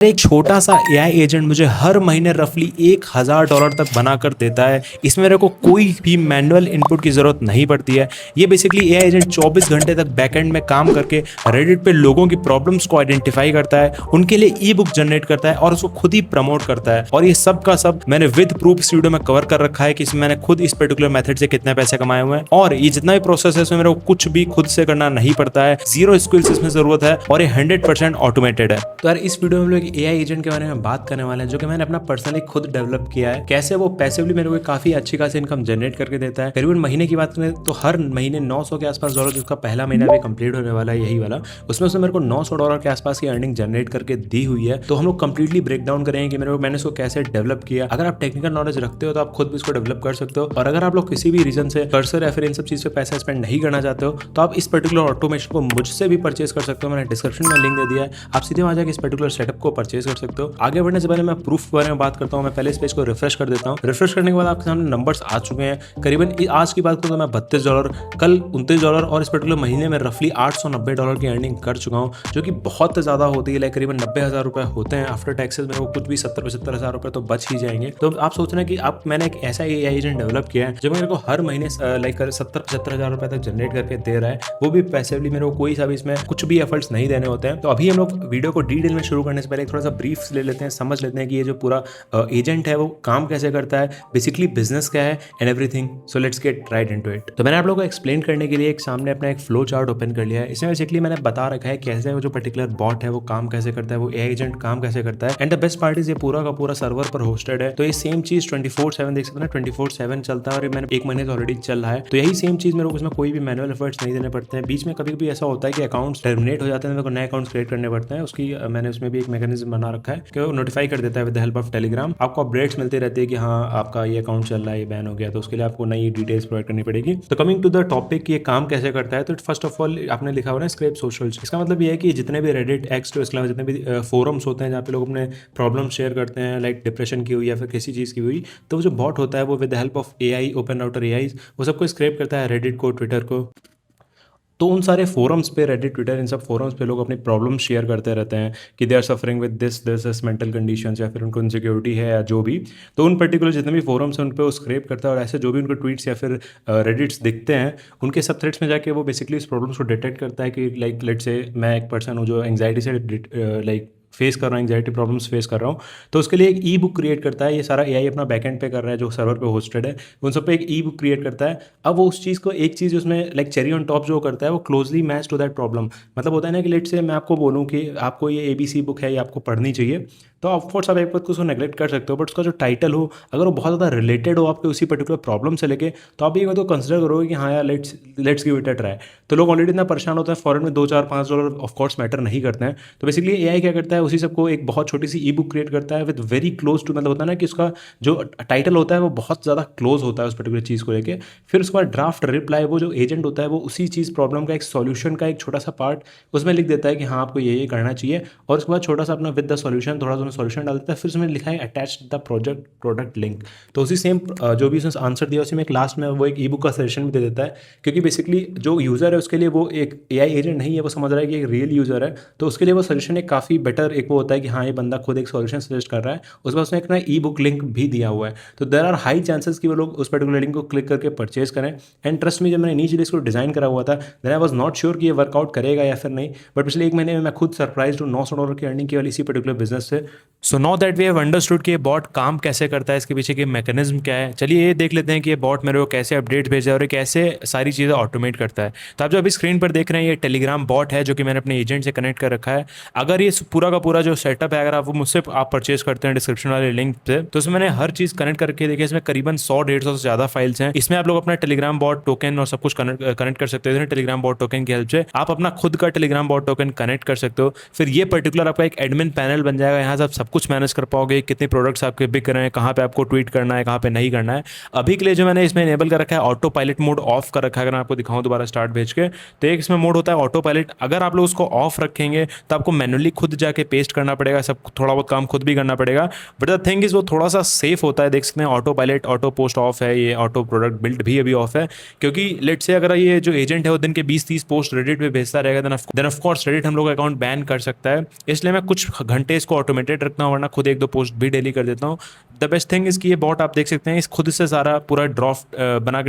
एक छोटा सा एआई एजेंट मुझे हर महीने रफली $1,000 तक बनाकर देता है। इसमें मेरे को कोई भी मैनुअल इनपुट की ज़रूरत नहीं पड़ती है। ये बेसिकली एआई एजेंट 24 घंटे तक बैकएंड में काम करके रेडिट पे लोगों की प्रॉब्लम्स को आइडेंटिफाई करता है, उनके लिए ई बुक जनरेट करता है और उसको खुद ही प्रमोट करता है। और ये सब का सब मैंने विद प्रूफ इस वीडियो में कवर कर रखा है कि इसमें मैंने खुद इस पर्टिकुलर मेथड से कितने पैसे कमाए हुए हैं। और ये जितना भी प्रोसेस है इसमें मेरे को कुछ भी खुद से करना नहीं पड़ता है, जीरो स्किल्स इसमें जरूरत है और ये 100% ऑटोमेटेड है। तो यार इस वीडियो में हम लोग एआई एजेंट के बारे में बात करने वाले हैं जो कि मैंने अपना पर्सनली खुद डेवलप किया है। कैसे वो पैसिवली मेरे को काफी अच्छी खासी इनकम जनरेट करके देता है। करीबन महीने की बात करें तो हर महीने 900 के आसपास डॉलर, जिसका पहला महीना भी कंप्लीट होने वाला है यही वाला, उसमें से मेरे को $900 के आसपास की अर्निंग जनरेट करके दी हुई है। तो हम लोग कंप्लीटली ब्रेक डाउन करेंगे कि मैंने इसको कैसे डेवलप किया। अगर आप टेक्निकल नॉलेज रखते हो तो आप खुद भी इसको डेवलप कर सकते हो, और अगर आप लोग किसी भी रीजन से कर्सर या फिर इन सब चीज पे पैसा स्पेंड नहीं करना चाहते हो तो आप इस पर्टिकुलर ऑटोमेशन को मुझसे भी परचेज कर सकते हो। मैंने डिस्क्रिप्शन में लिंक दे दिया है, आप सीधे वहां जाकर इस पर्टिकुलर सेटअप को परचेज कर सकते हो। आगे बढ़ने से पहले मैं प्रूफ के बारे में बात करता हूँ। मैं पहले इस पेज को रिफ्रेश कर देता हूँ। रिफ्रेश करने के बाद आपके सामने नंबर्स आ चुके हैं। करीबन आज की बात करूँ तो मैं $32, कल $29 और इस पर्टिकुलर महीने में रफली $890 की अर्निंग कर चुका हूँ, जो कि बहुत ज़्यादा होती है। लाइक करीबन 90,000 रुपये होते हैं आफ्टर टैक्सेस। मेरे को कुछ भी 70-75,000 रुपये तो बच ही जाएंगे। तो आप सोच रहे हैं कि आप मैंने एक ऐसा एआई एजेंट डेवलप किया है जो मेरे को हर महीने लाइक 70-75,000 रुपये तक जनरेट करके दे रहा है, वो भी पैसिवली। मेरे को कोई सा भी इसमें कुछ भी एफर्ट्स नहीं देने होते हैं। तो अभी हम लोग वीडियो को डिटेल में शुरू करने से पहले थोड़ा सा ब्रीफ ले लेते हैं, समझ लेते हैं कि ये जो पूरा एजेंट है वो काम कैसे करता है, बेसिकली बिजनेस क्या है and everything. So let's get right into it. तो मैंने आप लोगों को एक्सप्लेन करने के लिए एक सामने अपना एक फ्लो चार्ट ओपन कर लिया है। इसमें बेसिकली मैंने बता रखा है कैसे वो जो पर्टिकुलर बॉट है वो काम कैसे करता है, वो एआई एजेंट काम कैसे करता है। And the best part is ये पूरा का पूरा सर्वर पर होस्टेड है। तो ये सेम चीज 24/7 देख सकते हैं, 24/7 चलता है और ये मैंने एक महीने से ऑलरेडी चल रहा है। तो यही सेम चीज मेरे को इसमें कोई भी मैनुअल एफर्ट्स नहीं देने पड़ते हैं। बीच में कभी भी ऐसा होता है कि अकाउंट्स टर्मिनेट हो जाते हैं, मेरे को नए अकाउंट्स क्रिएट करने पड़ते हैं। उसकी मैंने उसमें भी एक मैकेनिज्म बना रखा है कि वो नोटिफाई कर देता है with the help of Telegram. आपको अपडेट्स मिलते रहते हैं कि हाँ आपका ये अकाउंट चल रहा है, ये बैन हो गया, तो उसके लिए आपको नई डिटेल्स प्रोवाइड करनी पड़ेगी। तो कमिंग टू द टॉपिक, ये काम कैसे करता है, तो फर्स्ट ऑफ ऑल आपने लिखा हुआ है स्क्रैप सोशल। इसका मतलब ये है कि जितने भी रेडिट, एक्स, तो इसके अलावा जितने भी फोरम्स होते हैं जहाँ पे लोग अपने प्रॉब्लम शेयर करते हैं, लाइक डिप्रेशन की हुई या फिर किसी चीज़ की हुई, तो वो जो बॉट होता है वो with the help of AI, open router AI, वो सबको स्क्रैप करता है, रेडिट को, ट्विटर को। तो उन सारे फोरम्स पे, रेडिट, ट्विटर, इन सब फोरम्स पे लोग अपनी प्रॉब्लम शेयर करते रहते हैं कि they are suffering with this mental conditions, या फिर उनको इनसिक्योरिटी है या जो भी। तो उन पर्टिकुलर जितने भी फोरम्स हैं उन पे वो स्क्रैप करता है, और ऐसे जो भी उनको ट्वीट्स या फिर रेडिट्स दिखते हैं उनके सब थ्रेड्स में जाके वो बेसिकली इस प्रॉब्लम्स को डिटेक्ट करता है कि लाइक लेट्स से मैं एक पर्सन हूँ जो एंग्जाइटी से लाइक फेस कर रहा हूँ, एंग्जाइटी प्रॉब्लम्स फेस कर रहा हूँ, तो उसके लिए एक ई बुक क्रिएट करता है। ये सारा एआई अपना बैकएंड पे कर रहा है जो सर्वर पे होस्टेड है, उन सब पे एक ई बुक क्रिएट करता है। अब वो उस चीज़ को, एक चीज़ उसमें लाइक चेरी ऑन टॉप जो करता है वो closely match to that problem. मतलब होता है ना कि लेट से मैं आपको बोलूँ कि आपको ये ABC बुक है, ये आपको पढ़नी चाहिए, तो ऑफकोर्स आप एक बात को उसको नेगलेक्ट कर सकते हो, बट उसका जो टाइटल हो अगर वो बहुत ज़्यादा रिलेटेड हो आपके उसी पर्टिकुलर प्रॉब्लम से लेके, तो आप ये बात को कंसिडर करोगे कि हाँ यार let's give it a try. तो लोग ऑलरेडी इतना परेशान होते हैं, फॉरन में $2-4-5 ऑफकोर्स मैटर नहीं करते हैं। तो बेसिकली एआई क्या करता है, उसी सबको एक बहुत छोटी सी ई बुक क्रिएट करता है विद वेरी क्लोज टू, मतलब होता है ना कि उसका जो टाइटल होता है वो बहुत ज़्यादा क्लोज होता है उस पर्टिकुलर चीज़ को लेके। फिर उसके बाद ड्राफ्ट रिप्लाई, वो जो एजेंट होता है वो उसी चीज़ प्रॉब्लम का एक सॉल्यूशन का एक छोटा सा पार्ट उसमें लिख देता है कि हाँ आपको ये करना चाहिए, और उसके बाद छोटा सा अपना विद द सॉल्यूशन थोड़ा सा सॉल्यूशन डाल देता है। फिर उसमें लिखा है अटैच द प्रोडक्ट लिंक। तो उसी सेम जो भी उसने आंसर दिया उसी में एक लास्ट में वो एक ई बुक का सजेशन भी दे देता है, क्योंकि बेसिकली जो यूज़र है उसके लिए वो एक एआई एजेंट नहीं है, वो समझ रहा है कि एक रियल यूज़र है, तो उसके लिए वो सजेशन एक काफ़ी बेटर एक वो होता है कि हाँ ये बंदा खुद एक सॉल्यूशन सजेस्ट कर रहा है। उसके बाद उसने एक ना ई बुक लिंक भी दिया हुआ है। तो देयर आर हाई चांसेस कि वो लोग उस पर्टिकुलर लिंक को क्लिक करके परचेज करें। एंड ट्रस्ट में, जब मैंने इनिशियली इसको डिज़ाइन करा हुआ था then I was not sure कि ये वर्कआउट करेगा या फिर नहीं, बट पिछले एक महीने में मैं खुद सरप्राइज हूँ $900 की अर्निंग केवल इसी पर्टिकुलर बिजनेस से। So now that we have understood कि ये बॉट काम कैसे करता है, इसके पीछे की मैकेनिज्म क्या है, चलिए ये देख लेते हैं कि ये बॉट मेरे को कैसे अपडेट भेजा है और ये कैसे सारी चीज़ें ऑटोमेट करता है। तो आप जो अभी स्क्रीन पर देख रहे हैं ये टेलीग्राम बॉट है जो कि मैंने अपने एजेंट से कनेक्ट कर रखा है। अगर ये पूरा का पूरा जो सेटअप है, अगर आप वो मुझसे आप परचेज करते हैं डिस्क्रिप्शन वाले लिंक से, तो इसमें मैंने हर चीज़ कनेक्ट करके देखिए। इसमें करीबन 100-150 से ज़्यादा फाइल्स हैं। इसमें आप लोग अपना टेलीग्राम बॉट टोकन और सब कुछ कनेक्ट कर सकते हैं। टेलीग्राम बॉट टोकन की हेल्प से आप अपना खुद का टेलीग्राम बॉट टोकन कनेक्ट कर सकते हो। फिर ये पर्टिकुलर आपका एक एडमिन पैनल बन जाएगा, यहाँ से आप सब कुछ मैनेज कर पाओगे, कितने प्रोडक्ट्स आपके बिक रहे हैं, कहाँ पे आपको ट्वीट करना है, कहाँ पे नहीं करना है। अभी के लिए जो मैंने इसमें इनेबल कर रखा है ऑटो पायलट मोड ऑफ कर रखा है। अगर मैं आपको दिखाऊं दोबारा स्टार्ट भेज के, तो एक इसमें मोड होता है ऑटो पायलट। अगर आप लोग उसको ऑफ रखेंगे तो आपको मैनुअली खुद जाके पेस्ट करना पड़ेगा, सब थोड़ा बहुत काम खुद भी करना पड़ेगा। बट द थिंग इज वो थोड़ा सा सेफ होता है। देख सकते हैं auto pilot auto post of है, ये ऑटो प्रोडक्ट बिल्ड भी अभी ऑफ है, क्योंकि लेट से अगर ये जो एजेंट है वो दिन के 20-30 पोस्ट रेडिट पे भेजता रहेगा, देन ऑफ कोर्स रेडिट हम लोग का अकाउंट बैन कर सकता है। इसलिए मैं कुछ घंटे इसको ऑटोमेटेड रखता हूँ, वरना खुद 1-2 पोस्ट भी डेली कर देता हूँ। द बेस्ट थिंग इज कि ये बॉट आप देख सकते हैं इस खुद से सारा पूरा ड्राफ्ट बना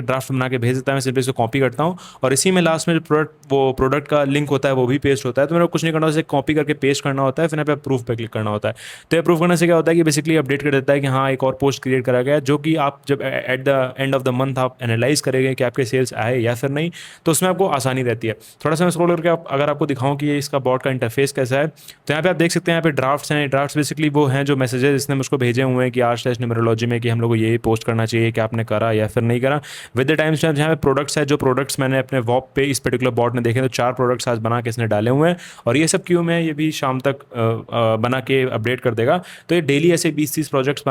के भेज देता है। मैं सिर्फ इसको कॉपी करता हूँ और इसी में लास्ट में जो प्रोडक्ट का लिंक होता है वो भी पेस्ट होता है। तो मेरे को कुछ नहीं करना, उसे कॉपी करके पेस्ट करना होता है, फिर यहाँ पे अप्रूव पे क्लिक करना होता है। तो अप्रूव करने से क्या होता है कि बेसिकली अपडेट कर देता है कि हाँ एक और पोस्ट क्रिएट करा गया है, जो कि आप जब at the end of the month आप एनालाइज करेंगे कि आपके सेल्स आए या फिर नहीं, तो उसमें आपको आसानी रहती है। थोड़ा सा मैं स्क्रॉल करके अगर आपको दिखाऊं कि ये इसका बॉट का इंटरफेस कैसा है, तो यहाँ पे आप देख सकते हैं यहाँ पे ड्राफ्ट्स हैं। ड्राफ्ट्स बेसिकली वो हैं जो मैसेजेस इसने मुझको भेजे हुए हैं कि आज टेस्ट न्यूमरोलॉजी में कि हम लोग को ये पोस्ट करना चाहिए कि आपने करा या फिर नहीं करा। विद द टाइम स्टैम्प यहाँ पे प्रोडक्ट्स है, जो प्रोडक्ट्स मैंने अपने वॉप पे इस पर्टिकुलर बॉट ने देखे तो 4 प्रोडक्ट्स आज बना के इसने डाले हुए हैं और ये सब क्यों में ये भी शाम तक बना के अपडेट कर देगा। तो ये डेली ऐसे 20-30 प्रोडक्ट्स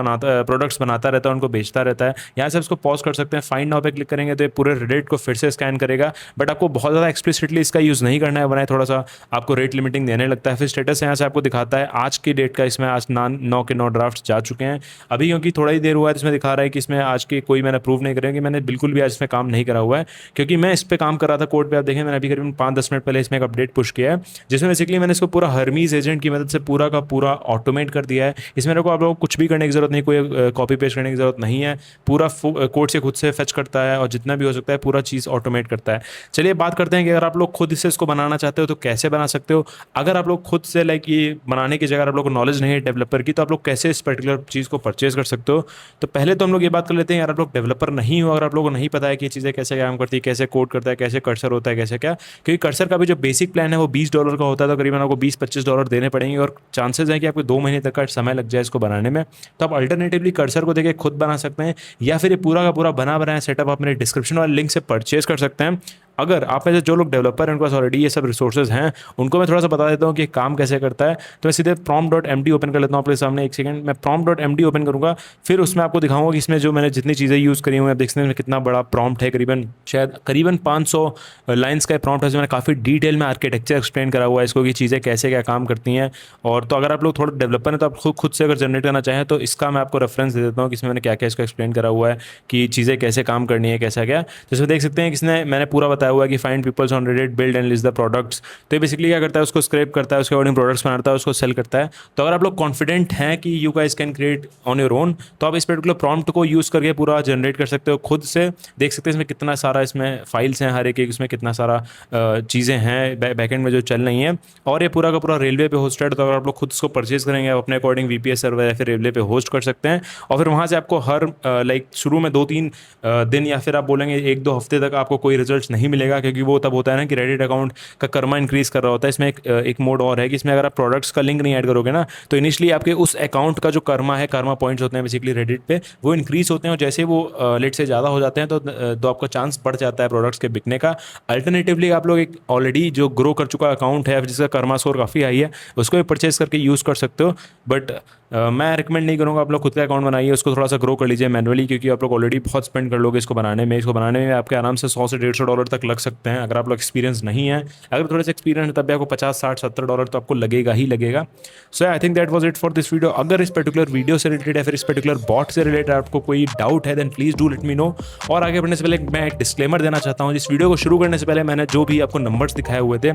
बनाता रहता है, उनको बेचता रहता है। यहाँ से उसको पॉज कर सकते हैं, फाइंड नाउ पे क्लिक करेंगे तो ये पूरे रेडिट को फिर से स्कैन करेगा। बट आपको बहुत ज़्यादा एक्सप्लिसिटली इसका यूज़ नहीं करना है, वरना थोड़ा सा आपको रेट लिमिटिंग देने लगता है। फिर स्टेटस यहाँ से आपको दिखाता है आज की डेट का, इसमें आज 9 के 9 ड्राफ्ट जा चुके हैं अभी, क्योंकि थोड़ा ही देर हुआ है। तो इसमें दिखा रहा है कि इसमें आज के कोई मैंने अप्रूव नहीं करेंगे, मैंने बिल्कुल भी आज इसमें काम नहीं करा हुआ है, क्योंकि मैं इस पर काम कर रहा था कोड पे। आप देखें मैंने अभी करीबन 5-10 मिनट पहले इसमें एक अपडेट पुश किया है, जिसमें बेसिकली मैंने इसको पूरा हर्मीज एजेंट की मदद से पूरा का पूरा ऑटोमेट कर दिया है। इसमें मेरे को आप लोगों को कुछ भी करने की जरूरत नहीं, कोई कॉपी पेस्ट करने की जरूरत नहीं है, पूरा कोड से खुद से फेच करता है और जितना भी हो सकता है पूरा चीज़ ऑटोमेट करता है। चलिए बात करते हैं कि अगर आप लोग खुद से इसको बनाना चाहते हो तो कैसे बना सकते हो। अगर आप लोग खुद से लाइक ये बनाने की जगह आप लोग को नॉलेज नहीं है डेवलपर की, तो आप लोग कैसे इस पर्टिकुलर चीज़ को परचेज कर सकते हो। तो पहले तो हम लोग ये बात कर लेते हैं, यार आप लोग डेवलपर नहीं हो, अगर आप लोगों को नहीं पता है कि ये चीज़ें कैसे काम करती है, कैसे कोड करता है, कैसे कर्सर होता है, कैसे क्या, क्योंकि कर्सर का भी जो बेसिक प्लान है वो $20 का होता है, तो करीबन आपको $20-25 देने पड़ेंगे और चांसेस हैं कि आपको 2 महीने तक का समय लग जाए इसको बनाने में। तो आप अल्टरनेटिवली कर्सर को देके खुद बना सकते हैं, या फिर ये पूरा का पूरा बना बनाया सेटअप आप मेरे डिस्क्रिप्शन वाले लिंक से परचेज कर सकते हैं। अगर आप में से जो लोग डेवलपर हैं उनके पास ऑलरेडी ये सब रिसोर्सेज हैं, उनको मैं थोड़ा सा बता देता हूँ कि काम कैसे करता है। तो मैं सीधे prompt.md ओपन कर लेता हूँ आपके सामने। एक सेकंड, मैं prompt.md ओपन करूँगा, फिर उसमें आपको दिखाऊंगा कि इसमें जो मैंने जितनी चीज़ें यूज़ करी हुई हैं, आप देख सकते हैं कितना बड़ा प्रॉम्प्ट है, करीबन 500 लाइन्स का प्रॉम्प्ट है, जिसमें मैंने काफ़ी डिटेल में आर्किटेक्चर एक्सप्लेन करा हुआ है इसको कि चीज़ें कैसे क्या काम करती हैं। और तो अगर आप लोग थोड़ा डेवलपर हैं तो आप खुद से अगर जनरेट करना चाहें तो इसका मैं आपको रेफरेंस दे देता हूँ कि इसमें मैंने क्या क्या इसको एक्सप्लेन करा हुआ है कि चीज़ें कैसे काम करनी है, कैसा क्या। तो इसमें देख सकते हैं कि इसने मैंने पूरा बताया हुआ है कि find peoples on Reddit, build and list the products. तो ये बेसिकली क्या करता है, उसको स्क्रैप करता है, उसके अकॉर्डिंग प्रोडक्ट्स बनाता है, उसको सेल करता है। तो अगर आप लोग कॉन्फिडेंट हैं कि you guys can create on your own, तो आप इस पर्टिकुलर प्रॉम्प्ट को यूज़ करके पूरा जनरेट कर सकते हो खुद से। देख सकते हैं इसमें कितना सारा इसमें फाइल्स हैं, हर एक इसमें कितना सारा चीज़ें हैं बैकएंड में जो चल रही हैं, और ये पूरा का पूरा रेलवे पे होस्टेड। तो अगर आप लोग खुद इसको परचेज करेंगे आप अपने अकॉर्डिंग VPS सर्वर या फिर रेलवे पे होस्ट कर सकते हैं, और फिर वहाँ से आपको हर लाइक शुरू में 2-3 दिन या फिर आप बोलेंगे 1-2 हफ्ते तक आपको कोई रिजल्ट नहीं मिलेगा, क्योंकि वो तब होता है ना कि रेडिट अकाउंट का कर्मा इंक्रीज कर रहा होता है। इसमें एक मोड और है कि इसमें अगर आप प्रोडक्ट्स का लिंक नहीं ऐड करोगे ना, तो इनिशियली आपके उस अकाउंट का जो कर्मा है, कर्मा पॉइंट्स होते हैं बेसिकली रेडिट पे, वो इंक्रीज होते हैं, और जैसे वो लेट से ज़्यादा हो जाते हैं तो आपका चांस बढ़ जाता है प्रोडक्ट्स के बिकने का। अल्टरनेटिवली आप लोग एक ऑलरेडी जो ग्रो कर चुका अकाउंट है जिसका कर्मा स्कोर काफ़ी हाई है, उसको भी परचेज करके यूज़ कर सकते हो। बट मैं रिकमेंड नहीं करूँगा आप लोग खुद का अकाउंट बनाइए, उसको थोड़ा सा ग्रो कर लीजिए मैनुअली, क्योंकि आप लोग ऑलरेडी बहुत स्पेंड कर लोगे इसको बनाने में आपके आराम से $100 से $150 तक लग सकते हैं अगर आप लोग एक्सपीरियंस नहीं है। अगर थोड़े से एक्सपीरियंस है तब भी आपको $50-60-70 तो आपको लगेगा ही लगेगा। So I think that was it for this video. अगर इस पर्टिकुलर वीडियो से रिलेटेड या फिर इस पर्टिकुलर बॉट से रिलेटेड आपको कोई डाउट है, then please do let me know. और आगे बढ़ने से पहले मैं एक डिस्क्लेमर देना चाहता हूँ, इस वीडियो को शुरू करने से पहले मैंने जो भी आपको नंबर्स दिखाए हुए थे,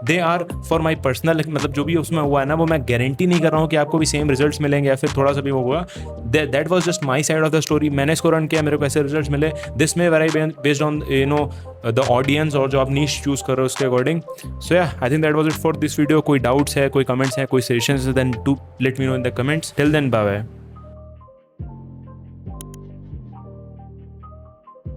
they are for my personal, मतलब जो भी उसमें हुआ है ना, वो मैं गारंटी नहीं कर रहा हूँ कि आपको भी सेम रिजल्ट्स मिलेंगे या फिर थोड़ा सा भी होगा। That was just my side of the story. मैंने इसको रन किया, मेरे को ऐसे रिजल्ट्स मिले। दिस में very based on the audience और जो आप नीश चूज कर रहे हो उसके according. So yeah I think that was it for this video. कोई डाउट्स है, कोई कमेंट्स है, कोई सजेशंस है, then do let me know in the comments. Till then bye bye.